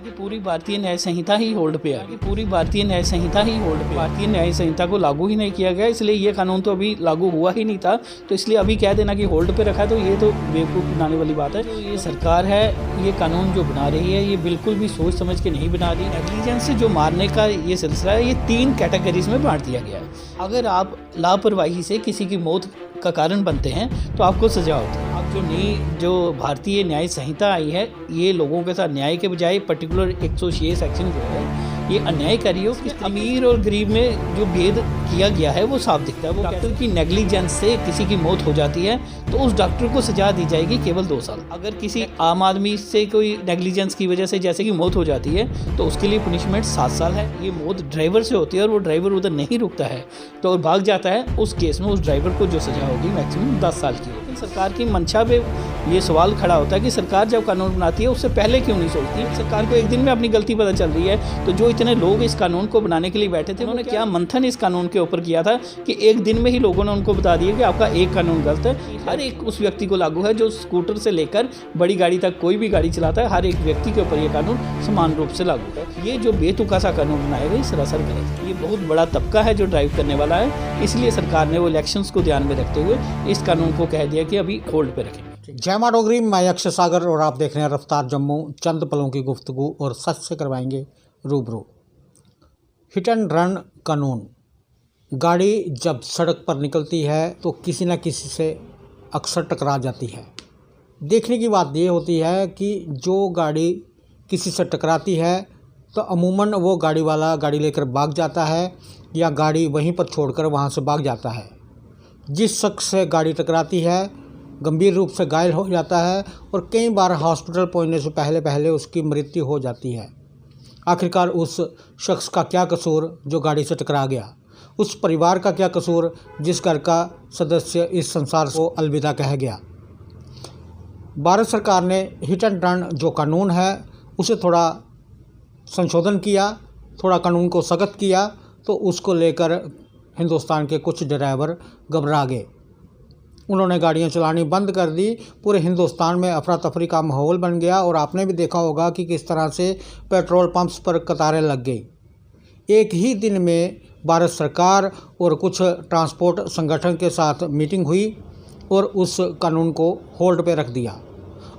कि पूरी भारतीय न्याय संहिता ही होल्ड पे है, कि पूरी भारतीय न्याय संहिता ही होल्ड पे, भारतीय न्याय संहिता को लागू ही नहीं किया गया, इसलिए ये कानून तो अभी लागू हुआ ही नहीं था। तो इसलिए अभी कह देना कि होल्ड पे रखा, तो ये तो बेवकूफ़ बनाने वाली बात है। जो ये सरकार है, ये कानून जो बना रही है, ये बिल्कुल भी सोच समझ के नहीं बना रही। नेग्लिजेंस से जो मारने का ये सिलसिला है, ये 3 कैटेगरीज में बांट दिया गया है। अगर आप लापरवाही से किसी की मौत का कारण बनते हैं तो आपको सजा होती है। अब जो भारतीय न्याय संहिता आई है, ये लोगों के साथ न्याय के बजाय पर्टिकुलर 106 सेक्शन जो है, ये अन्यायकारी हो कि अमीर और गरीब में जो भेद किया गया है वो साफ दिखता है। वो डॉक्टर की नेग्लिजेंस से किसी की मौत हो जाती है तो उस डॉक्टर को सजा दी जाएगी केवल 2 साल। अगर किसी आम आदमी से कोई नेग्लिजेंस की वजह से जैसे कि मौत हो जाती है तो उसके लिए पनिशमेंट 7 साल है। ये मौत ड्राइवर से होती है और वो ड्राइवर उधर नहीं रुकता है तो भाग जाता है, उस केस में उस ड्राइवर को जो सजा होगी मैक्सिमम 10 साल की होगी। सरकार की मंशा पे ये सवाल खड़ा होता है कि सरकार जब कानून बनाती है उससे पहले क्यों नहीं सोचती। सरकार को एक दिन में अपनी गलती पता चल रही है, तो जो इतने लोग इस कानून को बनाने के लिए बैठे थे, उन्होंने क्या मंथन इस कानून के ऊपर किया था कि एक दिन में ही लोगों ने उनको बता दिया कि आपका एक कानून गलत है। हर एक उस व्यक्ति को लागू है जो स्कूटर से लेकर बड़ी गाड़ी तक कोई भी गाड़ी चलाता है, हर एक व्यक्ति के ऊपर ये कानून समान रूप से लागू है। ये जो बेतुका सा कानून बनाया गया, सरासर गलत। ये बहुत बड़ा तबका है जो ड्राइव करने वाला है, इसलिए सरकार ने वो इलेक्शंस को ध्यान में रखते हुए इस कानून को कह दिया कि अभी होल्ड पे रखें। जय मां डोगरी, मैं अक्षय सागर और आप देख रहे हैं रफ्तार जम्मू। चंद पलों की गुफ्तगू और सच से करवाएंगे रूबरू। हिट एंड रन कानून। गाड़ी जब सड़क पर निकलती है तो किसी न किसी से अक्सर टकरा जाती है। देखने की बात ये होती है कि जो गाड़ी किसी से टकराती है तो अमूमन वो गाड़ी वाला गाड़ी लेकर भाग जाता है या गाड़ी वहीं पर छोड़कर वहाँ से भाग जाता है। जिस शख्स से गाड़ी टकराती है गंभीर रूप से घायल हो जाता है और कई बार हॉस्पिटल पहुंचने से पहले उसकी मृत्यु हो जाती है। आखिरकार उस शख्स का क्या कसूर जो गाड़ी से टकरा गया? उस परिवार का क्या कसूर जिस घर का सदस्य इस संसार को अलविदा कह गया? भारत सरकार ने हिट एंड रन जो कानून है उसे थोड़ा संशोधन किया, थोड़ा कानून को सख्त किया, तो उसको लेकर हिंदुस्तान के कुछ ड्राइवर घबरा गए। उन्होंने गाड़ियां चलानी बंद कर दी। पूरे हिंदुस्तान में अफरा तफरी का माहौल बन गया और आपने भी देखा होगा कि किस तरह से पेट्रोल पंप्स पर कतारें लग गई। एक ही दिन में भारत सरकार और कुछ ट्रांसपोर्ट संगठन के साथ मीटिंग हुई और उस कानून को होल्ड पे रख दिया।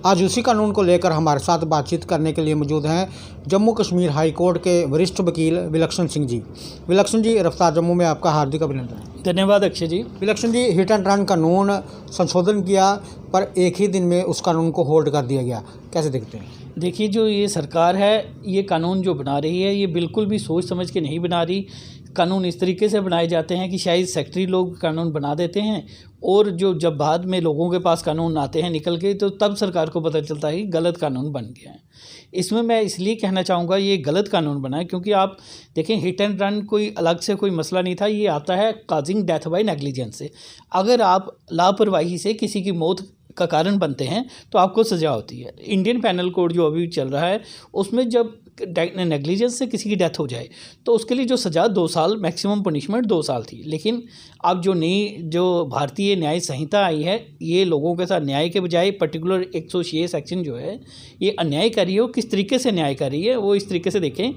आज उसी कानून को लेकर हमारे साथ बातचीत करने के लिए मौजूद हैं जम्मू कश्मीर हाई कोर्ट के वरिष्ठ वकील विलक्षण सिंह जी। विलक्षण जी, रफ्तार जम्मू में आपका हार्दिक अभिनंदन। धन्यवाद अक्षय जी। विलक्षण जी, हिट एंड रन कानून संशोधन किया पर एक ही दिन में उस कानून को होल्ड कर दिया गया, कैसे देखते हैं? देखिए, जो ये सरकार है, ये कानून जो बना रही है, ये बिल्कुल भी सोच समझ के नहीं बना रही। कानून इस तरीके से बनाए जाते हैं कि शायद सेक्रेटरी लोग कानून बना देते हैं और जब बाद में लोगों के पास कानून आते हैं निकल के, तो तब सरकार को पता चलता है कि गलत कानून बन गया है। इसमें मैं इसलिए कहना चाहूँगा ये गलत कानून बना है क्योंकि आप देखें, हिट एंड रन कोई अलग से कोई मसला नहीं था, ये आता है काजिंग डेथ बाय नेग्लिजेंस से। अगर आप लापरवाही से किसी की मौत का कारण बनते हैं तो आपको सज़ा होती है। इंडियन पैनल कोड जो अभी चल रहा है उसमें जब नेग्लिजेंस से किसी की डेथ हो जाए तो उसके लिए जो सज़ा 2 साल, मैक्सिमम पनिशमेंट 2 साल थी। लेकिन अब जो भारतीय न्याय संहिता आई है, ये लोगों के साथ न्याय के बजाय पर्टिकुलर 106 सेक्शन जो है, ये अन्यायकारी हो। किस तरीके से न्यायकारी है वो इस तरीके से देखें,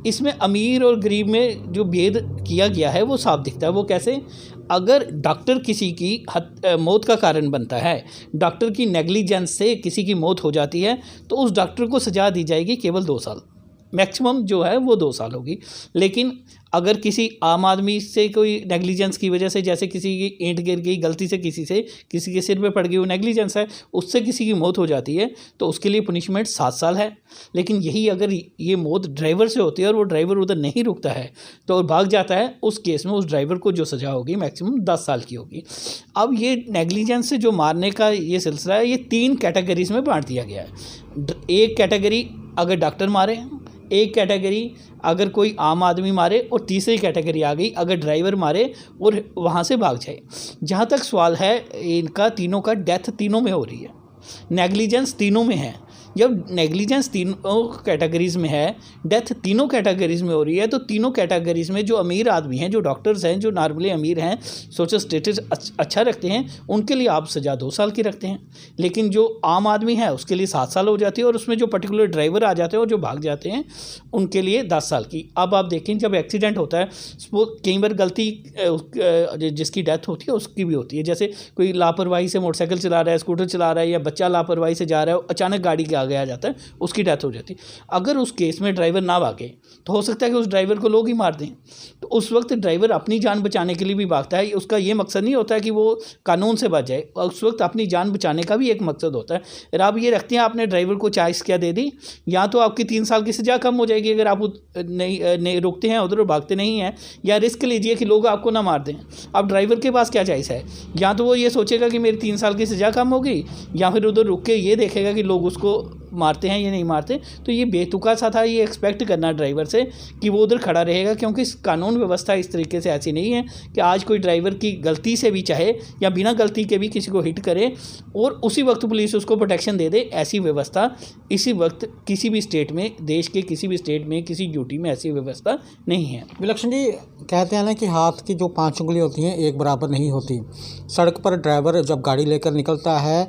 इसमें अमीर और गरीब में जो भेद किया गया है वो साफ दिखता है। वो कैसे? अगर डॉक्टर किसी की मौत का कारण बनता है, डॉक्टर की नेग्लिजेंस से किसी की मौत हो जाती है तो उस डॉक्टर को सजा दी जाएगी केवल 2 साल, मैक्सिमम जो है वो 2 साल होगी। लेकिन अगर किसी आम आदमी से कोई नेग्लिजेंस की वजह से, जैसे किसी की ईंट गिर गई गलती से किसी के सिर पे पड़ गई, वो नेग्लिजेंस है, उससे किसी की मौत हो जाती है तो उसके लिए पनिशमेंट 7 साल है। लेकिन यही अगर ये मौत ड्राइवर से होती है और वो ड्राइवर उधर नहीं रुकता है तो भाग जाता है, उस केस में उस ड्राइवर को जो सज़ा होगी मैक्सिमम 10 साल की होगी। अब ये नेग्लिजेंस से जो मारने का ये सिलसिला है, ये 3 कैटेगरीज में बांट दिया गया है। एक कैटेगरी अगर डॉक्टर मारे, एक कैटेगरी अगर कोई आम आदमी मारे, और तीसरी कैटेगरी आ गई अगर ड्राइवर मारे और वहाँ से भाग जाए। जहाँ तक सवाल है इनका, तीनों का डेथ तीनों में हो रही है, नेग्लिजेंस तीनों में है। जब नेग्लिजेंस तीनों कैटेगरीज़ में है, डेथ तीनों कैटेगरीज़ में हो रही है, तो तीनों कैटेगरीज़ में जो अमीर आदमी हैं, जो डॉक्टर्स हैं, जो नॉर्मली अमीर हैं, सोशल स्टेटस अच्छा रखते हैं, उनके लिए आप सज़ा 2 साल की रखते हैं। लेकिन जो आम आदमी है उसके लिए 7 साल हो जाती है, और उसमें जो पर्टिकुलर ड्राइवर आ जाते हैं और जो भाग जाते हैं उनके लिए 10 साल की। अब आप देखें जब एक्सीडेंट होता है, कई बार गलती जिसकी डेथ होती है उसकी भी होती है। जैसे कोई लापरवाही से मोटरसाइकिल चला रहा है, स्कूटर चला रहा है, या बच्चा लापरवाही से जा रहा है, अचानक गाड़ी के आगे आ जाता है, उसकी डेथ हो जाती है। अगर उस केस में ड्राइवर ना भागे तो हो सकता है कि उस ड्राइवर को लोग ही मार दें। तो उस वक्त ड्राइवर अपनी जान बचाने के लिए भी भागता है। उसका ये मकसद नहीं होता है कि वो कानून से बच जाए, उस वक्त अपनी जान बचाने का भी एक मकसद होता है। अगर आप ये रखते हैं आपने ड्राइवर को चॉइस क्या दे दी, या तो आपकी 3 साल की सज़ा कम हो जाएगी अगर आप नहीं रुकते हैं उधर, भागते नहीं हैं, या रिस्क लीजिए कि लोग आपको ना मार दें। अब ड्राइवर के पास क्या चॉइस है, या तो वो ये सोचेगा कि मेरी 3 साल की सज़ा कम होगी, या फिर उधर रुक के ये देखेगा कि लोग उसको मारते हैं या नहीं मारते। तो ये बेतुका सा था ये एक्सपेक्ट करना ड्राइवर से कि वो उधर खड़ा रहेगा, क्योंकि कानून व्यवस्था इस तरीके से ऐसी नहीं है कि आज कोई ड्राइवर की गलती से भी चाहे या बिना गलती के भी किसी को हिट करे और उसी वक्त पुलिस उसको प्रोटेक्शन दे दे। ऐसी व्यवस्था इसी वक्त किसी भी स्टेट में, देश के किसी भी स्टेट में, किसी ड्यूटी में ऐसी व्यवस्था नहीं है। विलक्षण जी, कहते हैं ना कि हाथ की जो 5 उंगली होती हैं एक बराबर नहीं होती। सड़क पर ड्राइवर जब गाड़ी लेकर निकलता है,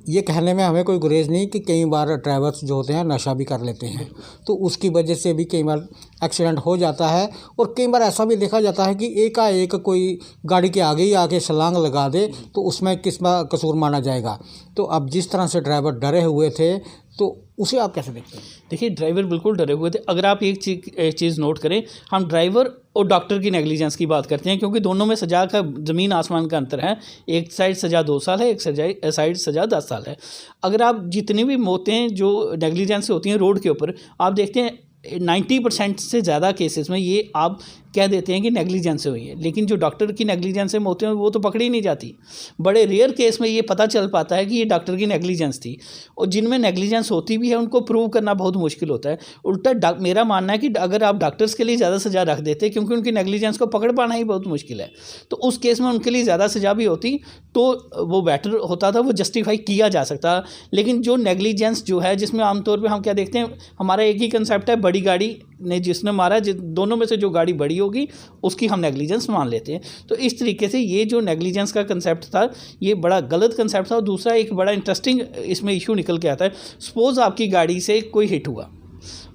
ये कहने में हमें कोई गुरेज नहीं कि कई बार ड्राइवर्स जो होते हैं नशा भी कर लेते हैं, तो उसकी वजह से भी कई बार एक्सीडेंट हो जाता है। और कई बार ऐसा भी देखा जाता है कि एकाएक कोई गाड़ी के आगे ही आके छलांग लगा दे, तो उसमें किसका कसूर माना जाएगा। तो अब जिस तरह से ड्राइवर डरे हुए थे, तो उसे आप कैसे देखते हैं? देखिए, ड्राइवर बिल्कुल डरे हुए थे। अगर आप एक चीज़ नोट करें, हम ड्राइवर और डॉक्टर की नेग्लिजेंस की बात करते हैं, क्योंकि दोनों में सज़ा का ज़मीन आसमान का अंतर है। एक साइड सज़ा 2 साल है, एक साइड सज़ा 10 साल है। अगर आप जितनी भी मौतें जो नेग्लिजेंस से होती हैं रोड के ऊपर, आप देखते हैं 90% से ज़्यादा केसेस में ये आप कह देते हैं कि नेग्लिजेंस से हुई है, लेकिन जो डॉक्टर की नेग्लिजेंस से होते हैं वो तो पकड़ी नहीं जाती। बड़े रेयर केस में ये पता चल पाता है कि ये डॉक्टर की नेग्लिजेंस थी, और जिनमें नेग्लिजेंस होती भी है उनको प्रूव करना बहुत मुश्किल होता है। उल्टा मेरा मानना है कि अगर आप डॉक्टर्स के लिए ज़्यादा सज़ा रख देते, क्योंकि उनकी नेग्लिजेंस को पकड़ पाना ही बहुत मुश्किल है, तो उस केस में उनके लिए ज़्यादा सज़ा भी होती तो वो बेटर होता था, वो जस्टिफाई किया जा सकता। लेकिन जो नेग्लिजेंस जो है, जिसमें आमतौर पर हम क्या देखते हैं, हमारा एक ही कंसेप्ट है, बड़ी गाड़ी ने जिसने मारा, दोनों में से जो गाड़ी बड़ी होगी उसकी हम नेग्लिजेंस मान लेते हैं। तो इस तरीके से ये जो नेग्लिजेंस का कंसेप्ट था ये बड़ा गलत कंसेप्ट था। और दूसरा एक बड़ा इंटरेस्टिंग इसमें इशू निकल के आता है, सपोज़ आपकी गाड़ी से कोई हिट हुआ,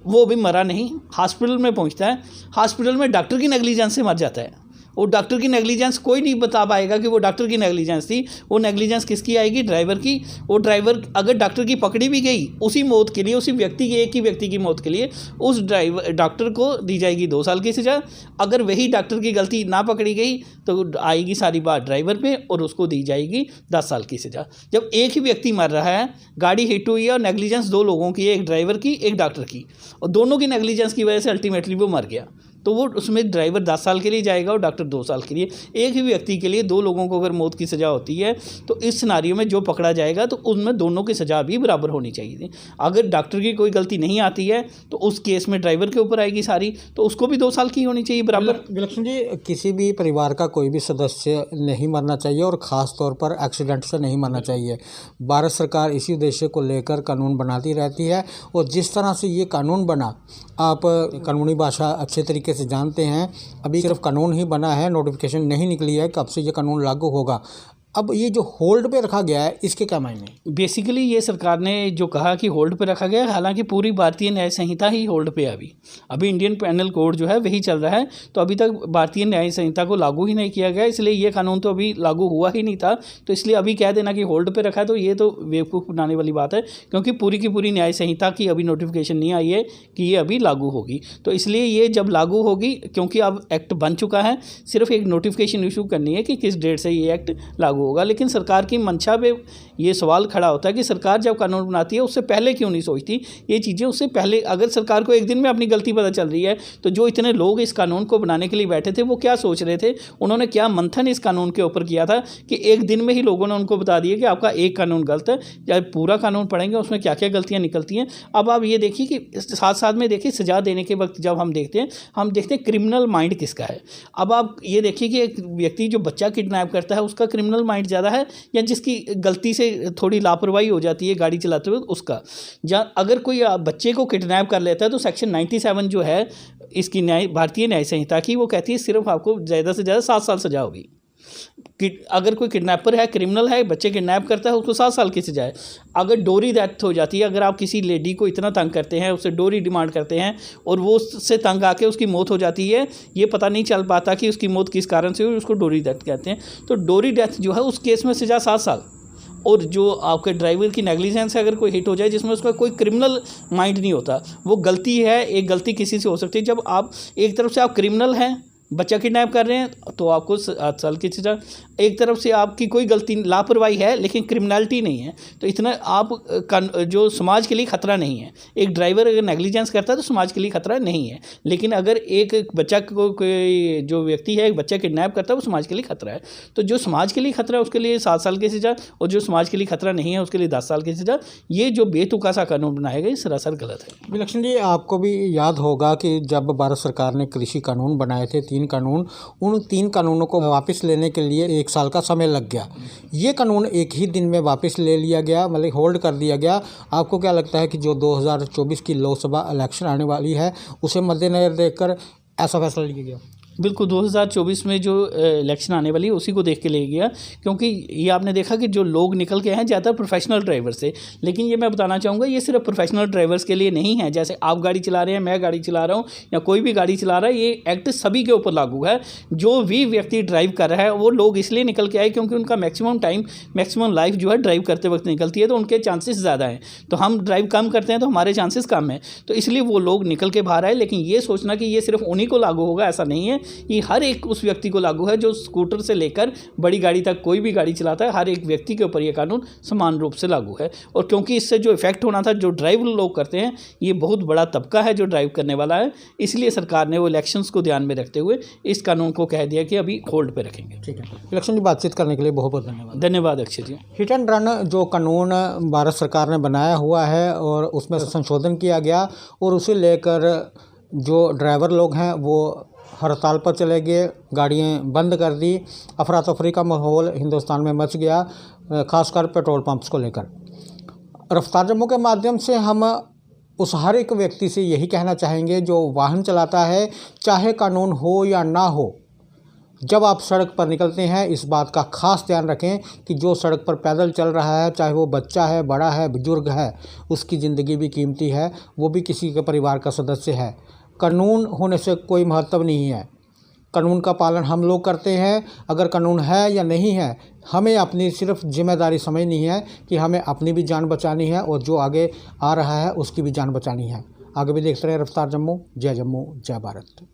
वो भी मरा नहीं, हॉस्पिटल में पहुंचता है, हॉस्पिटल में डॉक्टर की नेग्लिजेंस से मर जाता है। और डॉक्टर की नेग्लिजेंस कोई नहीं बता पाएगा कि वो डॉक्टर की नेग्लिजेंस थी, वो नेग्लिजेंस किसकी आएगी, ड्राइवर की। और ड्राइवर अगर डॉक्टर की पकड़ी भी गई, उसी मौत के लिए, उसी व्यक्ति की, एक ही व्यक्ति की मौत के लिए उस डॉक्टर को दी जाएगी 2 साल की सज़ा। अगर वही डॉक्टर की गलती ना पकड़ी गई तो आएगी सारी बात ड्राइवर पे और उसको दी जाएगी 10 साल की सज़ा। जब एक ही व्यक्ति मर रहा है, गाड़ी हिट हुई है और नेग्लिजेंस 2 लोगों की है, एक ड्राइवर की एक डॉक्टर की, और दोनों की नेग्लिजेंस की वजह से अल्टीमेटली वो मर गया, तो वो उसमें ड्राइवर 10 साल के लिए जाएगा और डॉक्टर 2 साल के लिए। एक ही व्यक्ति के लिए 2 लोगों को अगर मौत की सज़ा होती है तो इस सिनारियो में जो पकड़ा जाएगा तो उनमें दोनों की सज़ा भी बराबर होनी चाहिए थी। अगर डॉक्टर की कोई गलती नहीं आती है तो उस केस में ड्राइवर के ऊपर आएगी सारी, तो उसको भी 2 साल की होनी चाहिए बराबर। विलक्षण जी, किसी भी परिवार का कोई भी सदस्य नहीं मरना चाहिए और ख़ास तौर पर एक्सीडेंट से नहीं मरना चाहिए। भारत सरकार इसी उद्देश्य को लेकर कानून बनाती रहती है, और जिस तरह से ये कानून बना, आप कानूनी भाषा अच्छे तरीके से जानते हैं। अभी सिर्फ कानून ही बना है, नोटिफिकेशन नहीं निकली है कब से ये कानून लागू होगा। अब ये जो होल्ड पे रखा गया है, इसके क्या मायने? बेसिकली ये सरकार ने जो कहा कि होल्ड पे रखा गया, हालांकि पूरी भारतीय न्याय संहिता ही होल्ड पे है। अभी इंडियन पैनल कोड जो है वही चल रहा है, तो अभी तक भारतीय न्याय संहिता को लागू ही नहीं किया गया, इसलिए ये कानून तो अभी लागू हुआ ही नहीं था। तो इसलिए अभी कह देना कि होल्ड पे रखा है तो ये तो बेवकूफ़ बनाने वाली बात है, क्योंकि पूरी की पूरी न्याय संहिता की अभी नोटिफिकेशन नहीं आई है कि ये अभी लागू होगी। तो इसलिए ये जब लागू होगी, क्योंकि अब एक्ट बन चुका है, सिर्फ एक नोटिफिकेशन इशू करनी है कि किस डेट से ये एक्ट लागू होगा। लेकिन सरकार की मंशा पे ये सवाल खड़ा होता है कि सरकार जब कानून बनाती है उससे पहले क्यों नहीं सोचती ये चीज़ें। उससे पहले अगर सरकार को एक दिन में अपनी गलती पता चल रही है, तो जो इतने लोग इस कानून को बनाने के लिए बैठे थे वो क्या सोच रहे थे, उन्होंने क्या मंथन इस कानून के ऊपर किया था कि एक दिन में ही लोगों ने उनको बता दिया कि आपका एक कानून गलत है। जब पूरा कानून पढ़ेंगे उसमें क्या क्या गलतियाँ निकलती हैं। अब आप ये देखिए कि साथ साथ में देखिए सज़ा देने के वक्त जब हम देखते हैं क्रिमिनल माइंड किसका है। अब आप ये देखिए कि एक व्यक्ति जो बच्चा किडनैप करता है उसका क्रिमिनल माइंड ज़्यादा है या जिसकी गलती से थोड़ी लापरवाही हो जाती है गाड़ी चलाते हुए उसका। जहाँ अगर कोई बच्चे को किडनैप कर लेता है तो सेक्शन 97 जो है इसकी भारतीय न्याय संहिता की, वो कहती है सिर्फ आपको ज़्यादा से ज़्यादा 7 साल सजा होगी। कि अगर कोई किडनैपर है, क्रिमिनल है, बच्चे किडनैप करता है, उसको 7 साल की सजा है। अगर डोरी डेथ हो जाती है, अगर आप किसी लेडी को इतना तंग करते हैं, उससे डोरी डिमांड करते हैं और वो उससे तंग आके उसकी मौत हो जाती है, ये पता नहीं चल पाता कि उसकी मौत किस कारण से हुई, उसको डोरी डेथ कहते हैं। तो डोरी डेथ जो है उस केस में सजा 7 साल। और जो आपके ड्राइवर की नेग्लिजेंस है, अगर कोई हिट हो जाए जिसमें उसका कोई क्रिमिनल माइंड नहीं होता, वो गलती है, एक गलती किसी से हो सकती है। जब आप एक तरफ से आप क्रिमिनल हैं, बच्चा किडनैप कर रहे हैं तो आपको 7 साल की सजा, एक तरफ से आपकी कोई गलती लापरवाही है लेकिन क्रिमिनलिटी नहीं है तो इतना आप जो समाज के लिए ख़तरा नहीं है। एक ड्राइवर अगर नेग्लिजेंस करता है तो समाज के लिए ख़तरा नहीं है, लेकिन अगर एक बच्चा को कोई जो व्यक्ति है एक बच्चा किडनैप करता है वो समाज के लिए ख़तरा है। तो जो समाज के लिए ख़तरा है उसके लिए 7 साल की सजा, और जो समाज के लिए ख़तरा नहीं है उसके लिए 10 साल की सजा। ये जो बेतुका सा कानून बनाया गया ये सरासर गलत है। विलक्षण जी, आपको भी याद होगा कि जब भारत सरकार ने कृषि कानून बनाए थे 3 कानून, उन 3 कानूनों को वापस लेने के लिए 1 साल का समय लग गया। ये कानून एक ही दिन में वापस ले लिया गया, मतलब होल्ड कर दिया गया। आपको क्या लगता है कि जो 2024 की लोकसभा इलेक्शन आने वाली है उसे मद्देनजर देखकर ऐसा फैसला लिया गया? बिल्कुल, 2024 में जो इलेक्शन आने वाली है उसी को देख के ले गया, क्योंकि ये आपने देखा कि जो लोग निकल के हैं ज़्यादा प्रोफेशनल ड्राइवर से। लेकिन ये मैं बताना चाहूँगा ये सिर्फ प्रोफेशनल ड्राइवर्स के लिए नहीं है। जैसे आप गाड़ी चला रहे हैं, मैं गाड़ी चला रहा हूँ या कोई भी गाड़ी चला रहा है, ये एक्ट सभी के ऊपर लागू है। जो भी व्यक्ति ड्राइव कर रहा है वो लोग इसलिए निकल के आए क्योंकि उनका मैक्सिमम लाइफ जो है ड्राइव करते वक्त निकलती है, तो उनके चांसेस ज़्यादा हैं। तो हम ड्राइव कम करते हैं तो हमारे चांसेस कम हैं, तो इसलिए वो लोग निकल के बाहर आए। लेकिन ये सोचना कि ये सिर्फ उन्हीं को लागू होगा, ऐसा नहीं है। ये हर एक उस व्यक्ति को लागू है जो स्कूटर से लेकर बड़ी गाड़ी तक कोई भी गाड़ी चलाता है, हर एक व्यक्ति के ऊपर ये कानून समान रूप से लागू है। और क्योंकि इससे जो इफेक्ट होना था, जो ड्राइव लोग करते हैं, ये बहुत बड़ा तबका है जो ड्राइव करने वाला है, इसलिए सरकार ने वो इलेक्शंस को ध्यान में रखते हुए इस कानून को कह दिया कि अभी होल्ड पे रखेंगे। ठीक है, इलेक्शन की बातचीत करने के लिए बहुत बहुत धन्यवाद। धन्यवाद अक्षय जी। हिट एंड रन जो कानून भारत सरकार ने बनाया हुआ है और उसमें संशोधन किया गया, और उसे लेकर जो ड्राइवर लोग हैं वो हड़ताल पर चले गए, गाड़ियाँ बंद कर दी, अफरा तफरी का माहौल हिंदुस्तान में मच गया, खासकर पेट्रोल पंप्स को लेकर। रफ्तार जम्मू के माध्यम से हम उस हर एक व्यक्ति से यही कहना चाहेंगे जो वाहन चलाता है, चाहे कानून हो या ना हो, जब आप सड़क पर निकलते हैं इस बात का खास ध्यान रखें कि जो सड़क पर पैदल चल रहा है, चाहे वो बच्चा है, बड़ा है, बुजुर्ग है, उसकी ज़िंदगी भी कीमती है, वो भी किसी के परिवार का सदस्य है। कानून होने से कोई महत्व नहीं है, कानून का पालन हम लोग करते हैं। अगर कानून है या नहीं है, हमें अपनी सिर्फ जिम्मेदारी समझनी है कि हमें अपनी भी जान बचानी है और जो आगे आ रहा है उसकी भी जान बचानी है। आगे भी देखते रहे रफ्तार जम्मू। जय जम्मू, जय भारत।